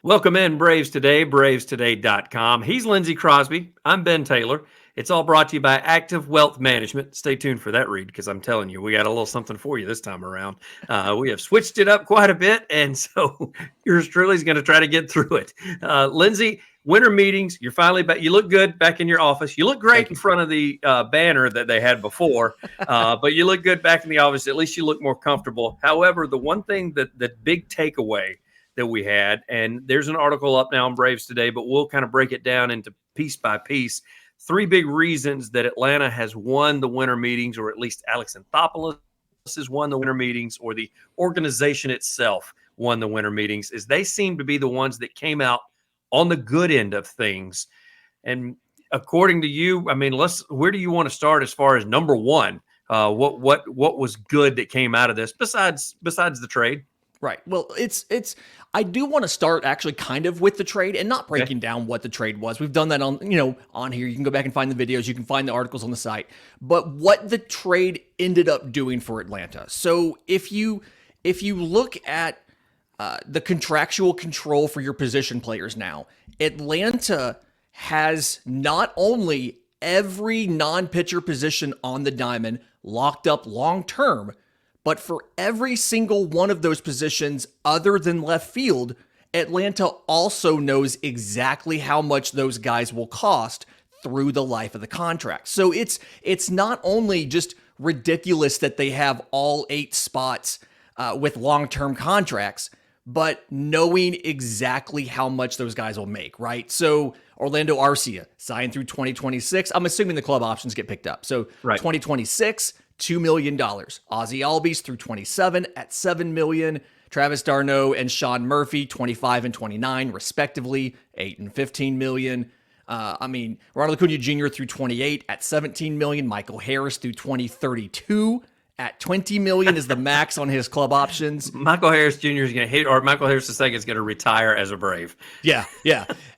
Welcome in, Braves Today, bravestoday.com. He's Lindsay Crosby. I'm Ben Taylor. It's all brought to you by Active Wealth Management. Stay tuned for that read because I'm telling you, we got a little something for you this time around. We have switched it up quite a bit, and so yours truly is going to try to get through it. Lindsay, winter meetings, you're finally back. You look good back in your office. You look great in front of the banner that they had before, but you look good back in the office. At least you look more comfortable. However, the one thing that big takeaway that we had, and there's an article up now on Braves Today, but we'll kind of break it down into piece by piece. 3 big reasons that Atlanta has won the winter meetings, or at least Alex Anthopoulos has won the winter meetings, or the organization itself won the winter meetings, is they seem to be the ones that came out on the good end of things. And according to you, I mean, where do you want to start as far as number one? What was good that came out of this besides the trade? Right. Well, I do want to start actually kind of with the trade and not breaking down what the trade was. We've done that on here. You can go back and find the videos. You can find the articles on the site. But what the trade ended up doing for Atlanta. So if you look at the contractual control for your position players now, Atlanta has not only every non-pitcher position on the diamond locked up long-term, but for every single one of those positions other than left field, Atlanta also knows exactly how much those guys will cost through the life of the contract. So it's not only just ridiculous that they have all 8 spots with long-term contracts, but knowing exactly how much those guys will make, right? So Orlando Arcia signed through 2026. I'm assuming the club options get picked up. So 2026, $2 million. Ozzie Albies through 27 at $7 million. Travis d'Arnaud and Sean Murphy, 25 and 29, respectively, $8 and $15 million. Ronald Acuna Jr. through 28 at $17 million. Michael Harris through 2032 at $20 million is the max on his club options. Michael Harris Jr. is going to hit, or Michael Harris II is going to retire as a Brave. Yeah.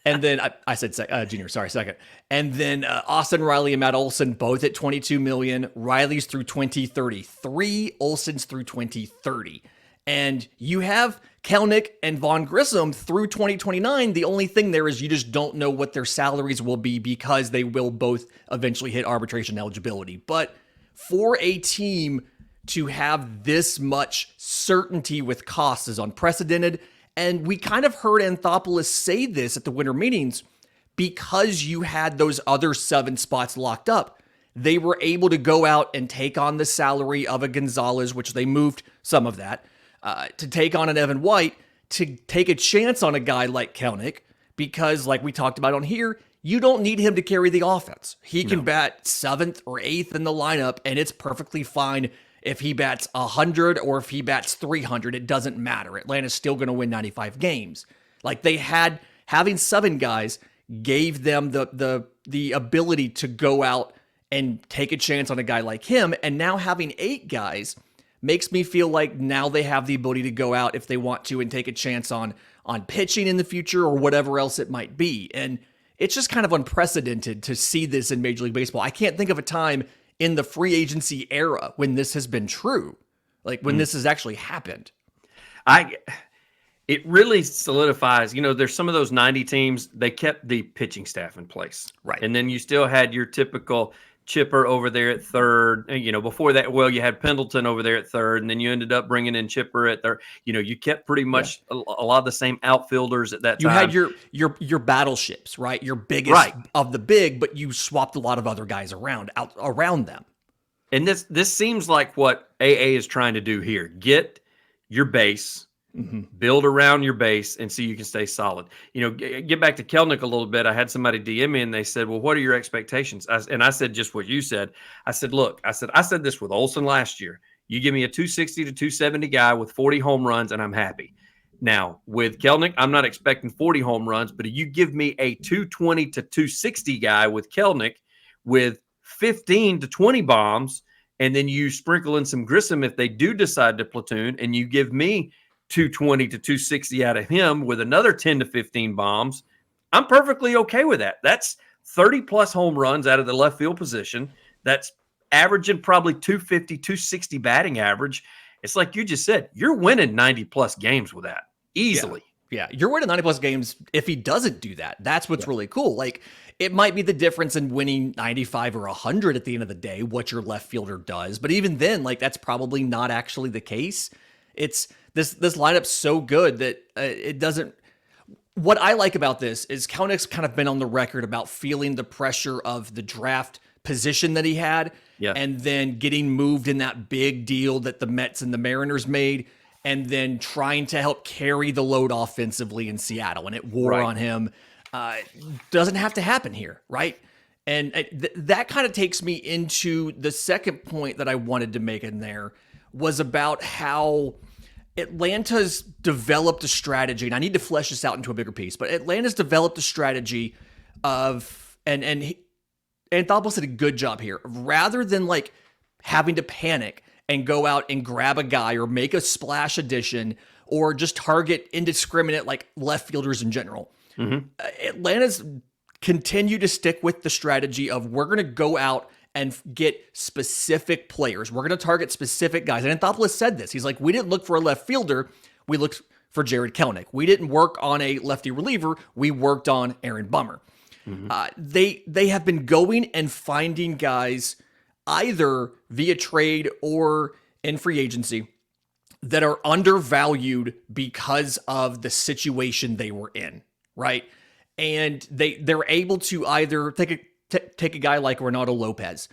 And then I said Junior, sorry, second. And then Austin Riley and Matt Olson both at $22 million. Riley's through 2033, Olson's through 2030. And you have Kellick and Vaughn Grissom through 2029. The only thing there is you just don't know what their salaries will be because they will both eventually hit arbitration eligibility. But for a team to have this much certainty with costs is unprecedented. And we kind of heard Anthopoulos say this at the winter meetings because you had those other 7 spots locked up. They were able to go out and take on the salary of a Gonzales, which they moved some of that, to take on an Evan White, to take a chance on a guy like Kellick, because like we talked about on here, you don't need him to carry the offense. He can bat 7th or 8th in the lineup, and it's perfectly fine if he bats 100 or if he bats 300. It doesn't matter. Atlanta's still going to win 95 games. Like having 7 guys gave them the ability to go out and take a chance on a guy like him, and now having 8 guys makes me feel like now they have the ability to go out if they want to and take a chance on pitching in the future or whatever else it might be. And it's just kind of unprecedented to see this in Major League Baseball. I can't think of a time in the free agency era when this has been true, like when this has actually happened. It really solidifies, there's some of those 90 teams, they kept the pitching staff in place. Right. And then you still had your typical Chipper over there at third. Before that, you had Pendleton over there at third, and then you ended up bringing in Chipper at third. You kept pretty much a lot of the same outfielders at that time. You had your battleships, right? Your biggest of the big, but you swapped a lot of other guys around them. And this seems like what AA is trying to do here. Get your base, build around your base, and so you can stay solid. Get back to Kellick a little bit. I had somebody DM me and they said, well, what are your expectations? I said just what you said. I said, look, I said this with Olson last year. You give me a 260 to 270 guy with 40 home runs and I'm happy. Now, with Kellick, I'm not expecting 40 home runs, but you give me a 220 to 260 guy with Kellick with 15 to 20 bombs, and then you sprinkle in some Grissom if they do decide to platoon, and you give me 220 to 260 out of him with another 10 to 15 bombs, I'm perfectly okay with that. That's 30-plus home runs out of the left field position. That's averaging probably 250, 260 batting average. It's like you just said, you're winning 90-plus games with that easily. Yeah, you're winning 90 plus games if he doesn't do that. That's what's really cool. Like, it might be the difference in winning 95 or 100 at the end of the day, what your left fielder does. But even then, like, that's probably not actually the case. It's this lineup's so good that it doesn't. What I like about this is Kellick's kind of been on the record about feeling the pressure of the draft position that he had, and then getting moved in that big deal that the Mets and the Mariners made, and then trying to help carry the load offensively in Seattle, and it wore on him. Doesn't have to happen here, right? And that kind of takes me into the second point that I wanted to make in there, was about how Atlanta's developed a strategy, and I need to flesh this out into a bigger piece, but Atlanta's developed a strategy of, and Anthopoulos did a good job here, rather than like having to panic and go out and grab a guy or make a splash addition or just target indiscriminate like left fielders in general. Atlanta's continued to stick with the strategy of, we're going to go out and get specific players. We're going to target specific guys. And Anthopoulos said this. He's like, we didn't look for a left fielder. We looked for Jared Kellick. We didn't work on a lefty reliever. We worked on Aaron Bummer. They have been going and finding guys either via trade or in free agency that are undervalued because of the situation they were in, right? And they're able to either take a guy like Ronaldo Lopez.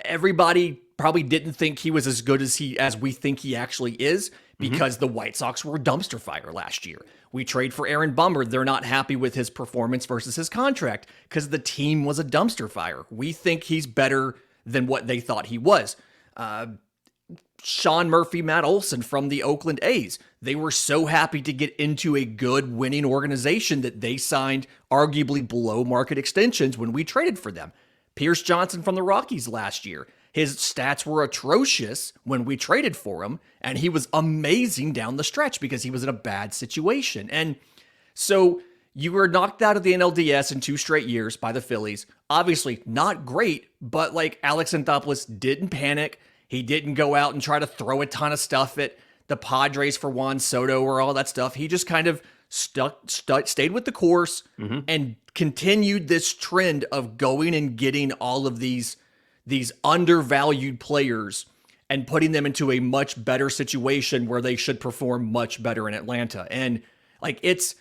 Everybody probably didn't think he was as good as we think he actually is, because the White Sox were a dumpster fire last year. We trade for Aaron Bummer. They're not happy with his performance versus his contract because the team was a dumpster fire. We think he's better than what they thought he was. Sean Murphy, Matt Olson from the Oakland A's. They were so happy to get into a good winning organization that they signed arguably below market extensions when we traded for them. Pierce Johnson from the Rockies last year. His stats were atrocious when we traded for him, and he was amazing down the stretch because he was in a bad situation. And so you were knocked out of the NLDS in 2 straight years by the Phillies. Obviously not great, but like Alex Anthopoulos didn't panic. He didn't go out and try to throw a ton of stuff at the Padres for Juan Soto or all that stuff. He just kind of stayed with the course and continued this trend of going and getting all of these undervalued players and putting them into a much better situation where they should perform much better in Atlanta. And like, it's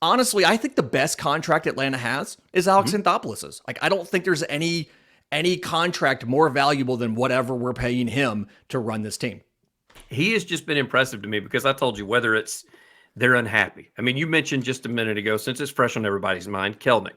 honestly, I think the best contract Atlanta has is Alex Anthopoulos's. Like, I don't think there's any contract more valuable than whatever we're paying him to run this team. He has just been impressive to me because I told you, whether it's they're unhappy. I mean, you mentioned just a minute ago, since it's fresh on everybody's mind, Kellick,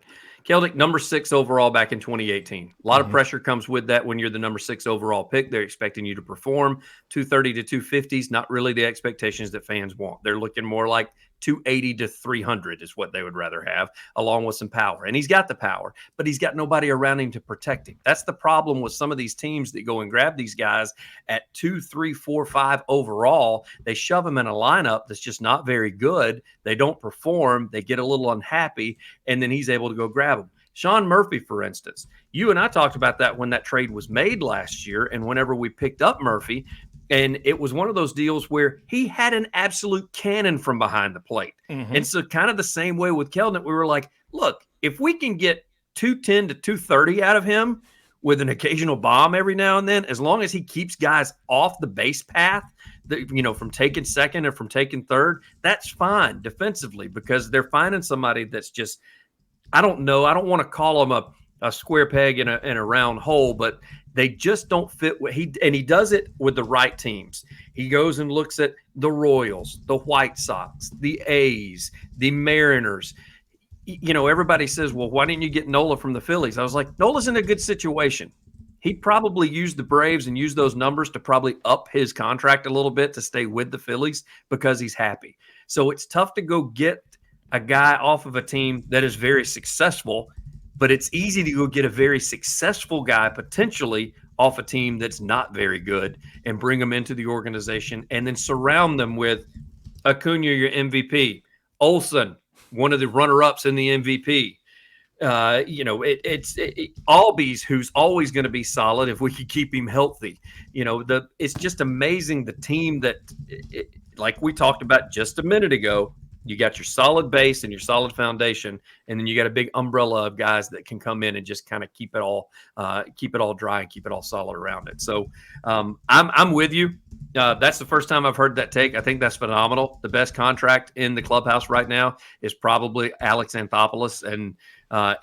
number 6 overall back in 2018. A lot of pressure comes with that when you're the number 6 overall pick. They're expecting you to perform. 230 to 250 is not really the expectations that fans want. They're looking more like 280 to 300 is what they would rather have, along with some power. And he's got the power, but he's got nobody around him to protect him. That's the problem with some of these teams that go and grab these guys at 2, 3, 4, 5 overall. They shove them in a lineup that's just not very good. They don't perform. They get a little unhappy, and then he's able to go grab them. Sean Murphy, for instance, you and I talked about that when that trade was made last year, and whenever we picked up Murphy, and it was one of those deals where he had an absolute cannon from behind the plate. And so kind of the same way with Kellick, we were like, look, if we can get 210 to 230 out of him with an occasional bomb every now and then, as long as he keeps guys off the base path, from taking second or from taking third, that's fine defensively, because they're finding somebody that's just, I don't know. I don't want to call him a square peg in a round hole, but they just don't fit. He does it with the right teams. He goes and looks at the Royals, the White Sox, the A's, the Mariners. Everybody says, well, why didn't you get Nola from the Phillies? I was like, Nola's in a good situation. He'd probably use the Braves and use those numbers to probably up his contract a little bit to stay with the Phillies because he's happy. So it's tough to go get a guy off of a team that is very successful, but it's easy to go get a very successful guy potentially off a team that's not very good and bring them into the organization and then surround them with Acuna, your MVP, Olson, one of the runner-ups in the MVP. Albies, who's always going to be solid if we could keep him healthy. It's just amazing the team that like we talked about just a minute ago, you got your solid base and your solid foundation, and then you got a big umbrella of guys that can come in and just kind of keep it all dry and keep it all solid around it. So I'm with you. That's the first time I've heard that take. I think that's phenomenal. The best contract in the clubhouse right now is probably Alex Anthopoulos, and I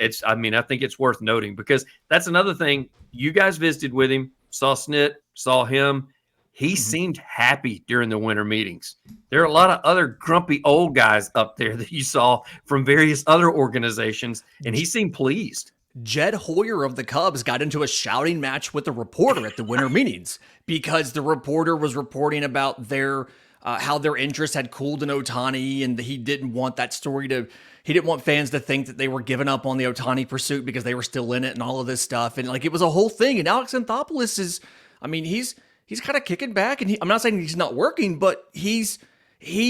think it's worth noting because that's another thing. You guys visited with him, saw Snit, saw him. He seemed happy during the winter meetings. There are a lot of other grumpy old guys up there that you saw from various other organizations, and he seemed pleased. Jed Hoyer of the Cubs got into a shouting match with a reporter at the winter meetings because the reporter was reporting about their how their interest had cooled in Ohtani, and he didn't want that story he didn't want fans to think that they were giving up on the Ohtani pursuit because they were still in it and all of this stuff. And like, it was a whole thing. And Alex Anthopoulos he's kind of kicking back, and I'm not saying he's not working, but he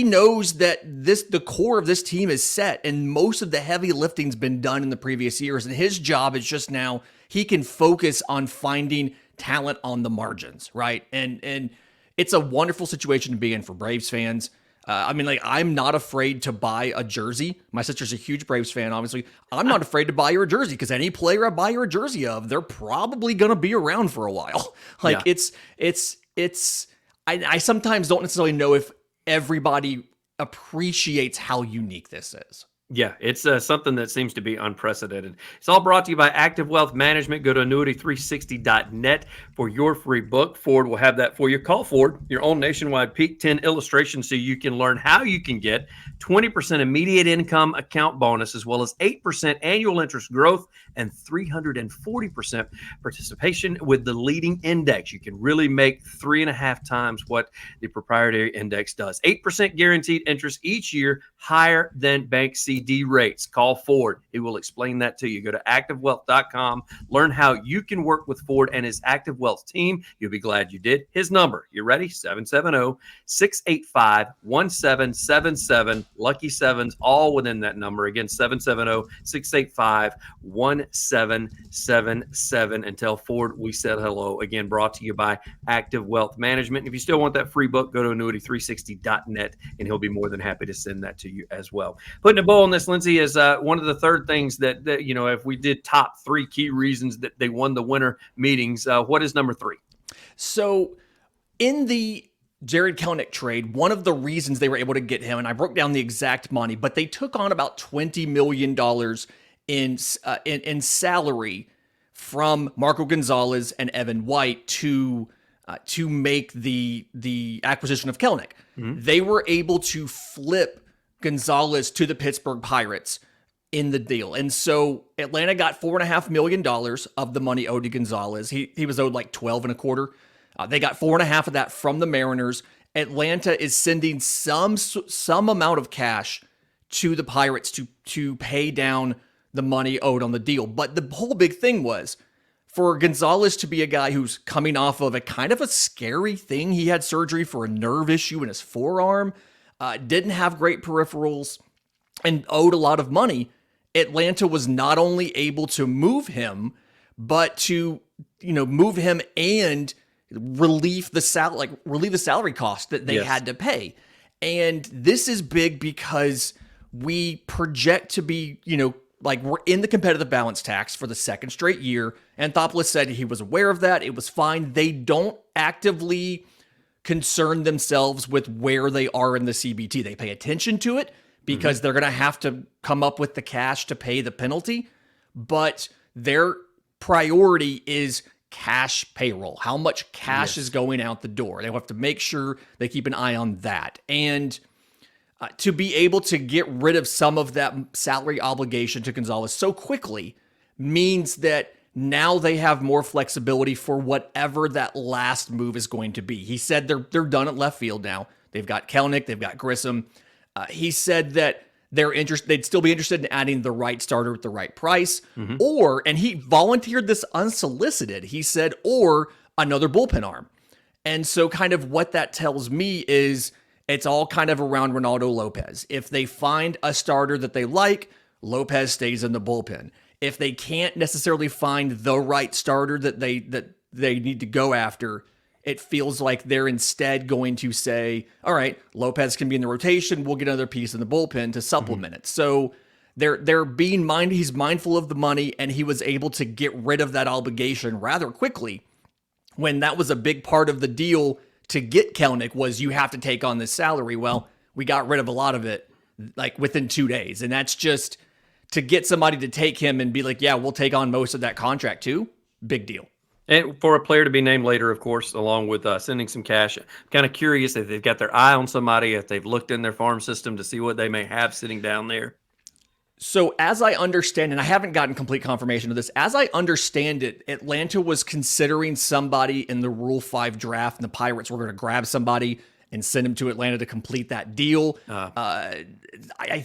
knows that the core of this team is set, and most of the heavy lifting's been done in the previous years, and his job is just now he can focus on finding talent on the margins, right? And it's a wonderful situation to be in for Braves fans. I'm not afraid to buy a jersey. My sister's a huge Braves fan, obviously. I'm not afraid to buy her a jersey because any player I buy her a jersey of, they're probably going to be around for a while. I sometimes don't necessarily know if everybody appreciates how unique this is. Yeah, it's something that seems to be unprecedented. It's all brought to you by Active Wealth Management. Go to annuity360.net for your free book. Ford will have that for you. Call Ford, your own nationwide Peak 10 illustration, so you can learn how you can get 20% immediate income account bonus, as well as 8% annual interest growth and 340% participation with the leading index. You can really make 3.5 times what the proprietary index does. 8% guaranteed interest each year, higher than bank CD rates. Call Ford. He will explain that to you. Go to activewealth.com. Learn how you can work with Ford and his Active Wealth team. You'll be glad you did. His number, you ready? 770-685-1777. Lucky sevens, all within that number. Again, 770-685-1777. And tell Ford we said hello. Again, brought to you by Active Wealth Management. If you still want that free book, go to annuity360.net, and he'll be more than happy to send that to you as well. Putting a bow on this, Lindsay, is one of the third things that if we did top 3 key reasons that they won the winter meetings, what is number 3? So in the Jared Kellick trade, one of the reasons they were able to get him, and I broke down the exact money, but they took on about $20 million in salary from Marco Gonzales and Evan White to make the acquisition of Kellick. Mm-hmm. They were able to flip Gonzales to the Pittsburgh Pirates in the deal. And so Atlanta got $4.5 million of the money owed to Gonzales. He was owed like 12 and a quarter. They got 4.5 of that from the Mariners. Atlanta is sending some amount of cash to the Pirates to pay down the money owed on the deal. But the whole big thing was for Gonzales to be a guy who's coming off of a kind of a scary thing. He had surgery for a nerve issue in his forearm, didn't have great peripherals, and owed a lot of money. Atlanta was not only able to move him, but to move him and relieve the salary cost that they had to pay. And this is big because we project to be, we're in the competitive balance tax for the second straight year. Anthopoulos said he was aware of that. It was fine. They don't actively concern themselves with where they are in the CBT. They pay attention to it because they're going to have to come up with the cash to pay the penalty. But their priority is cash payroll. How much cash is going out the door? They have to make sure they keep an eye on that. And to be able to get rid of some of that salary obligation to Gonzales so quickly means that now they have more flexibility for whatever that last move is going to be. He said they're done at left field now. They've got Kellick, they've got Grissom. He said that they'd still be interested in adding the right starter at the right price, and he volunteered this unsolicited. He said, or another bullpen arm. And so kind of what that tells me is it's all kind of around Ronaldo Lopez. If they find a starter that they like, Lopez stays in the bullpen. If they can't necessarily find the right starter that they need to go after, It feels like they're instead going to say, all right, Lopez can be in the rotation. We'll get another piece in the bullpen to supplement it. So they're being he's mindful of the money, and he was able to get rid of that obligation rather quickly when that was a big part of the deal to get Kellick was you have to take on this salary. Well, we got rid of a lot of it like within 2 days. And that's just to get somebody to take him and be like, yeah, we'll take on most of that contract too. Big deal. And for a player to be named later, of course, along with sending some cash, I'm kind of curious if they've got their eye on somebody, if they've looked in their farm system to see what they may have sitting down there. So as I understand, and I haven't gotten complete confirmation of this, as I understand it, Atlanta was considering somebody in the Rule 5 draft, and the Pirates were going to grab somebody and send him to Atlanta to complete that deal. I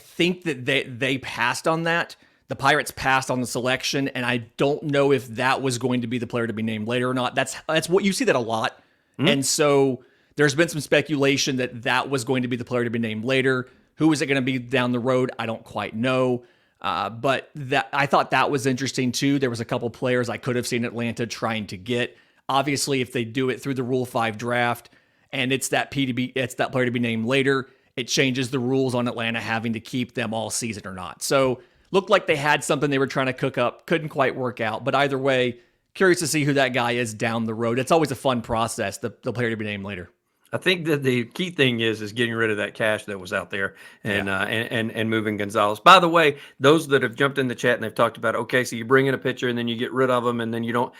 think that they passed on that. The Pirates passed on the selection, and I don't know if that was going to be the player to be named later or not. That's what you see that a lot. Mm-hmm. And so there's been some speculation that was going to be the player to be named later. Who is it going to be down the road? I don't quite know. But I thought that was interesting too. There was a couple players I could have seen Atlanta trying to get. Obviously, if they do it through the Rule 5 draft and it's that player to be named later, it changes the rules on Atlanta having to keep them all season or not. So looked like they had something they were trying to cook up. Couldn't quite work out. But either way, curious to see who that guy is down the road. It's always a fun process, the player to be named later. I think that the key thing is getting rid of that cash that was out there and moving Gonzales. By the way, those that have jumped in the chat and they've talked about, okay, so you bring in a pitcher and then you get rid of them and then you don't.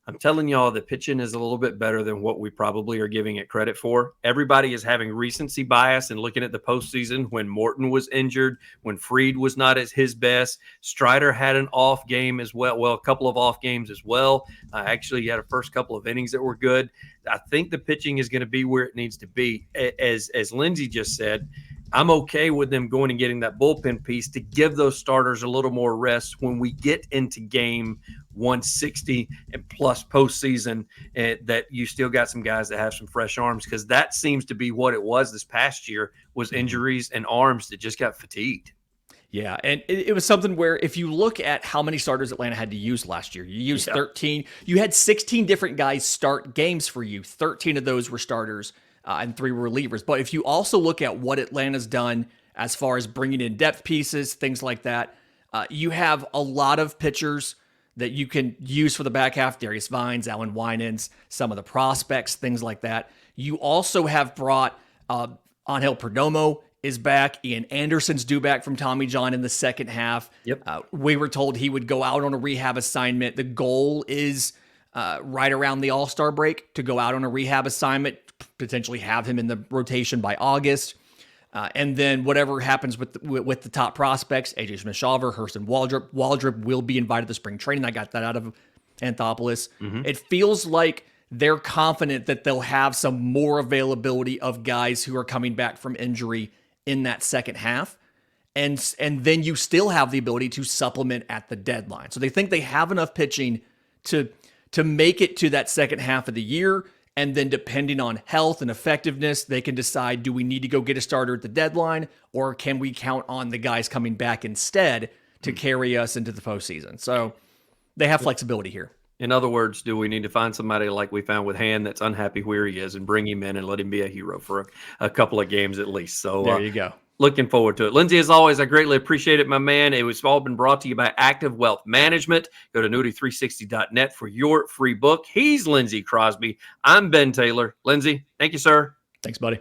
I'm telling y'all, the pitching is a little bit better than what we probably are giving it credit for. Everybody is having recency bias and looking at the postseason when Morton was injured, when Fried was not at his best. Strider had an off game as well. Well, a couple of off games as well. Actually, he had a first couple of innings that were good. I think the pitching is going to be where it needs to be. As Lindsay just said, I'm okay with them going and getting that bullpen piece to give those starters a little more rest when we get into game 160 and plus postseason, that you still got some guys that have some fresh arms, because that seems to be what it was this past year, was injuries and arms that just got fatigued. Yeah, and it was something where if you look at how many starters Atlanta had to use last year, you used 13. You had 16 different guys start games for you. 13 of those were starters and 3 were relievers. But if you also look at what Atlanta's done as far as bringing in depth pieces, things like that, you have a lot of pitchers that you can use for the back half. Darius Vines, Alan Winans, some of the prospects, things like that. You also have brought Angel Perdomo is back. Ian Anderson's due back from Tommy John in the second half. Yep. We were told he would go out on a rehab assignment. The goal is right around the All-Star break to go out on a rehab assignment, potentially have him in the rotation by August. And then whatever happens with the top prospects, AJ Smith-Shawver, Hurston Waldrop. Waldrop will be invited to spring training. I got that out of Anthopoulos. Mm-hmm. It feels like they're confident that they'll have some more availability of guys who are coming back from injury in that second half. And then you still have the ability to supplement at the deadline. So they think they have enough pitching to make it to that second half of the year. And then depending on health and effectiveness, they can decide, do we need to go get a starter at the deadline, or can we count on the guys coming back instead to carry us into the postseason? So they have flexibility here. In other words, do we need to find somebody like we found with Han that's unhappy where he is and bring him in and let him be a hero for a couple of games at least? So there you go. Looking forward to it. Lindsay, as always, I greatly appreciate it, my man. It was all been brought to you by Active Wealth Management. Go to nudie360.net for your free book. He's Lindsay Crosby. I'm Ben Taylor. Lindsay, thank you, sir. Thanks, buddy.